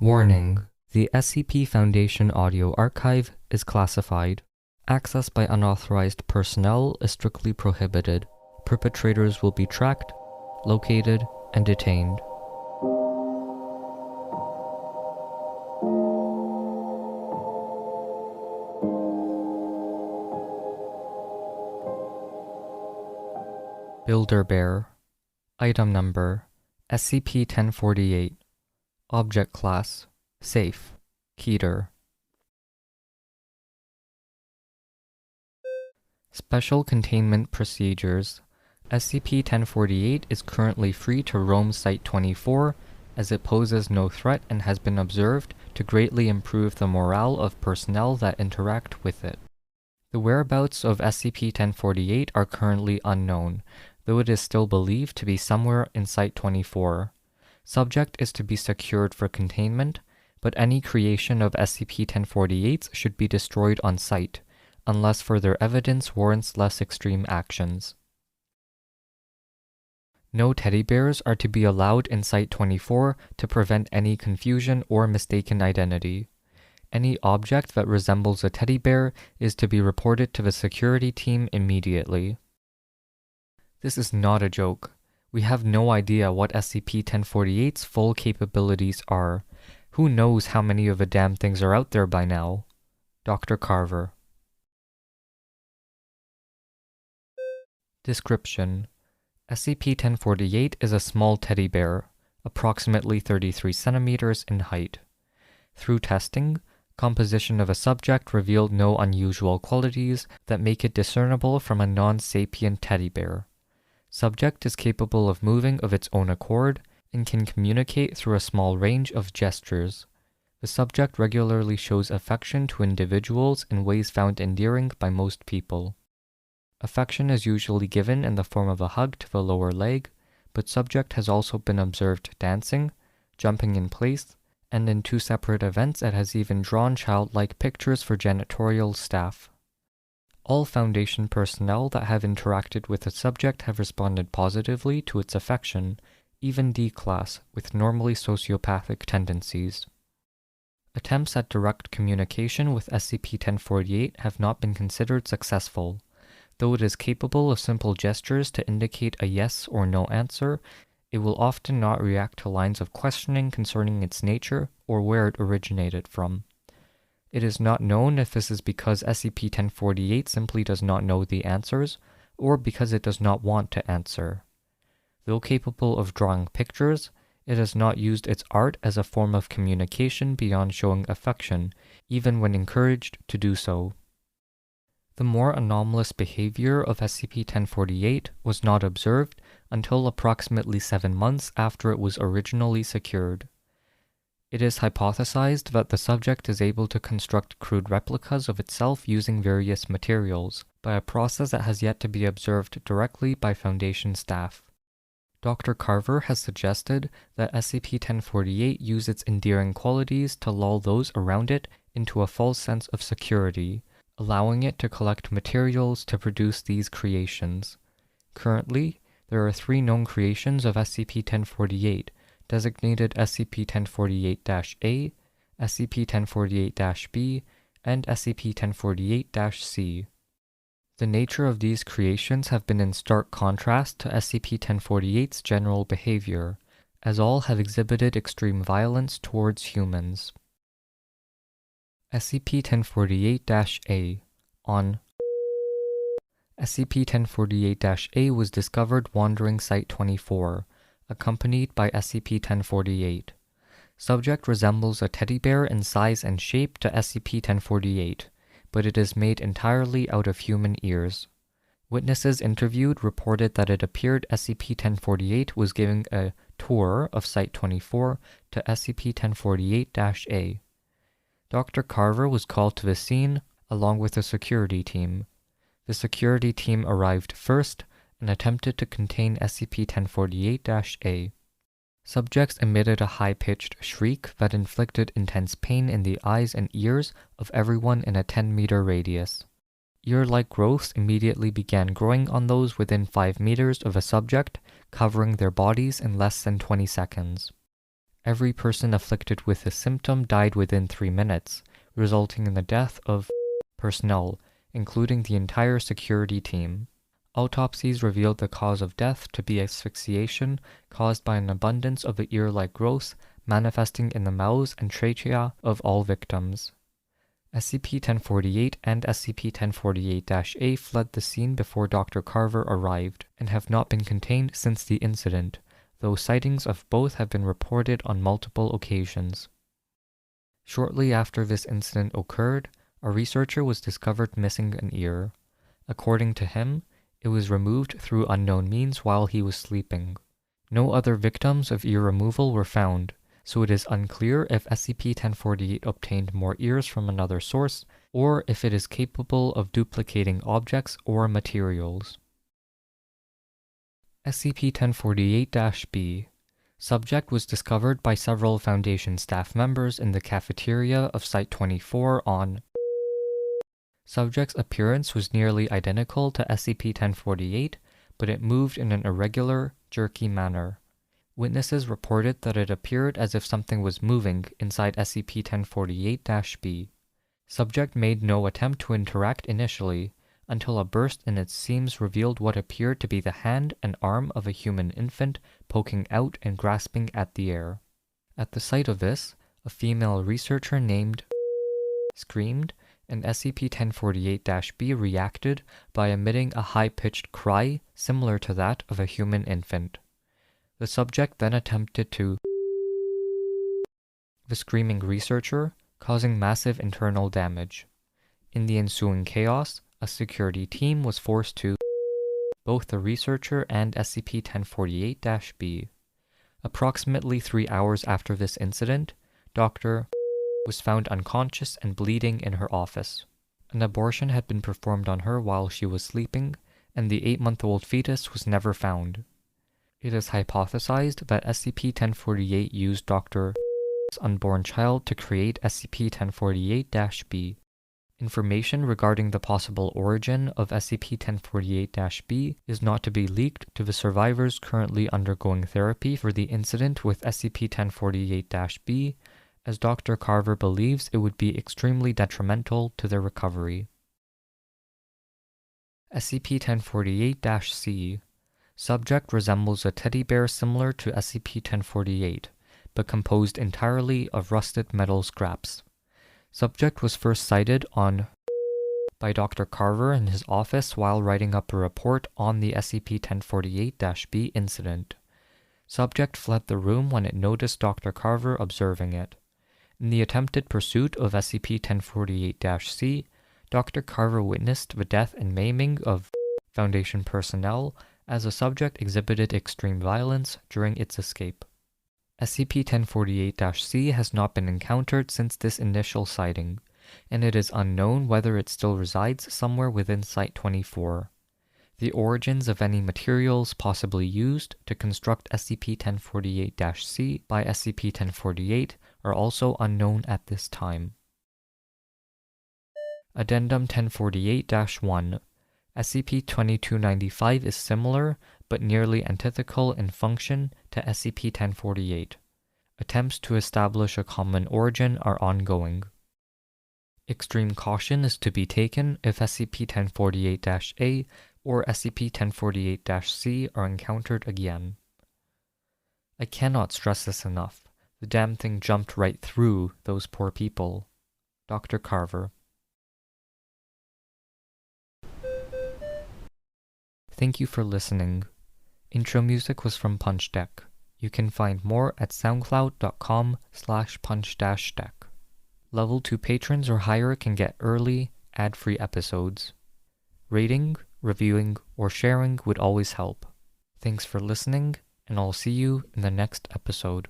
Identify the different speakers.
Speaker 1: Warning: the SCP Foundation audio archive is classified. Access by unauthorized personnel is strictly prohibited. Perpetrators will be tracked, located, and detained. Builder-Bear. Item Number: SCP-1048. Object Class: Safe. Keter. Special Containment Procedures. SCP-1048 is currently free to roam Site-24 as it poses no threat and has been observed to greatly improve the morale of personnel that interact with it. The whereabouts of SCP-1048 are currently unknown, though it is still believed to be somewhere in Site-24. Subject is to be secured for containment, but any creation of SCP-1048s should be destroyed on site, unless further evidence warrants less extreme actions. No teddy bears are to be allowed in Site-24 to prevent any confusion or mistaken identity. Any object that resembles a teddy bear is to be reported to the security team immediately. This is not a joke. We have no idea what SCP-1048's full capabilities are. Who knows how many of the damn things are out there by now? Dr. Carver. Description: SCP-1048 is a small teddy bear, approximately 33 centimeters in height. Through testing, composition of a subject revealed no unusual qualities that make it discernible from a non-sapient teddy bear. Subject is capable of moving of its own accord and can communicate through a small range of gestures. The subject regularly shows affection to individuals in ways found endearing by most people. Affection is usually given in the form of a hug to the lower leg, but subject has also been observed dancing, jumping in place, and in 2 separate events it has even drawn childlike pictures for janitorial staff. All Foundation personnel that have interacted with the subject have responded positively to its affection, even D-Class, with normally sociopathic tendencies. Attempts at direct communication with SCP-1048 have not been considered successful. Though it is capable of simple gestures to indicate a yes or no answer, it will often not react to lines of questioning concerning its nature or where it originated from. It is not known if this is because SCP-1048 simply does not know the answers, or because it does not want to answer. Though capable of drawing pictures, it has not used its art as a form of communication beyond showing affection, even when encouraged to do so. The more anomalous behavior of SCP-1048 was not observed until approximately 7 months after it was originally secured. It is hypothesized that the subject is able to construct crude replicas of itself using various materials, by a process that has yet to be observed directly by Foundation staff. Dr. Carver has suggested that SCP-1048 use its endearing qualities to lull those around it into a false sense of security, allowing it to collect materials to produce these creations. Currently, there are 3 known creations of SCP-1048, designated SCP-1048-A, SCP-1048-B, and SCP-1048-C. The nature of these creations have been in stark contrast to SCP-1048's general behavior, as all have exhibited extreme violence towards humans. SCP-1048-A. On SCP-1048-A was discovered wandering Site-24, accompanied by SCP-1048. Subject resembles a teddy bear in size and shape to SCP-1048, but it is made entirely out of human ears. Witnesses interviewed reported that it appeared SCP-1048 was giving a tour of Site-24 to SCP-1048-A. Dr. Carver was called to the scene, along with a security team. The security team arrived first and attempted to contain SCP-1048-A. Subjects emitted a high-pitched shriek that inflicted intense pain in the eyes and ears of everyone in a 10-meter radius. Ear-like growths immediately began growing on those within 5 meters of a subject, covering their bodies in less than 20 seconds. Every person afflicted with this symptom died within 3 minutes, resulting in the death of personnel, including the entire security team. Autopsies revealed the cause of death to be asphyxiation caused by an abundance of the ear-like growth manifesting in the mouths and trachea of all victims. SCP-1048 and SCP-1048-A fled the scene before Dr. Carver arrived and have not been contained since the incident, though sightings of both have been reported on multiple occasions. Shortly after this incident occurred, a researcher was discovered missing an ear. According to him, it was removed through unknown means while he was sleeping. No other victims of ear removal were found, so it is unclear if SCP-1048 obtained more ears from another source, or if it is capable of duplicating objects or materials. SCP-1048-B. Subject was discovered by several Foundation staff members in the cafeteria of Site-24 on. Subject's appearance was nearly identical to SCP-1048, but it moved in an irregular, jerky manner. Witnesses reported that it appeared as if something was moving inside SCP-1048-B. Subject made no attempt to interact initially, until a burst in its seams revealed what appeared to be the hand and arm of a human infant poking out and grasping at the air. At the sight of this, a female researcher named screamed, and SCP-1048-B reacted by emitting a high-pitched cry similar to that of a human infant. The subject then attempted to the screaming researcher, causing massive internal damage. In the ensuing chaos, a security team was forced to both the researcher and SCP-1048-B. Approximately 3 hours after this incident, Dr. was found unconscious and bleeding in her office. An abortion had been performed on her while she was sleeping, and the 8-month-old fetus was never found. It is hypothesized that SCP-1048 used Dr. unborn child to create SCP-1048-B. Information regarding the possible origin of SCP-1048-B is not to be leaked to the survivors currently undergoing therapy for the incident with SCP-1048-B, as Dr. Carver believes it would be extremely detrimental to their recovery. SCP-1048-C. Subject resembles a teddy bear similar to SCP-1048, but composed entirely of rusted metal scraps. Subject was first sighted on by Dr. Carver in his office while writing up a report on the SCP-1048-B incident. Subject fled the room when it noticed Dr. Carver observing it. In the attempted pursuit of SCP-1048-C, Dr. Carver witnessed the death and maiming of Foundation personnel as the subject exhibited extreme violence during its escape. SCP-1048-C has not been encountered since this initial sighting, and it is unknown whether it still resides somewhere within Site-24. The origins of any materials possibly used to construct SCP-1048-C by SCP-1048 are also unknown at this time. Addendum 1048-1. SCP-2295 is similar, but nearly antithetical in function to SCP-1048. Attempts to establish a common origin are ongoing. Extreme caution is to be taken if SCP-1048-A or SCP-1048-C are encountered again. I cannot stress this enough. The damn thing jumped right through those poor people. Dr. Carver. Thank you for listening. Intro music was from Punch Deck. You can find more at soundcloud.com/punch-deck. Level 2 patrons or higher can get early, ad-free episodes. Rating, reviewing, or sharing would always help. Thanks for listening, and I'll see you in the next episode.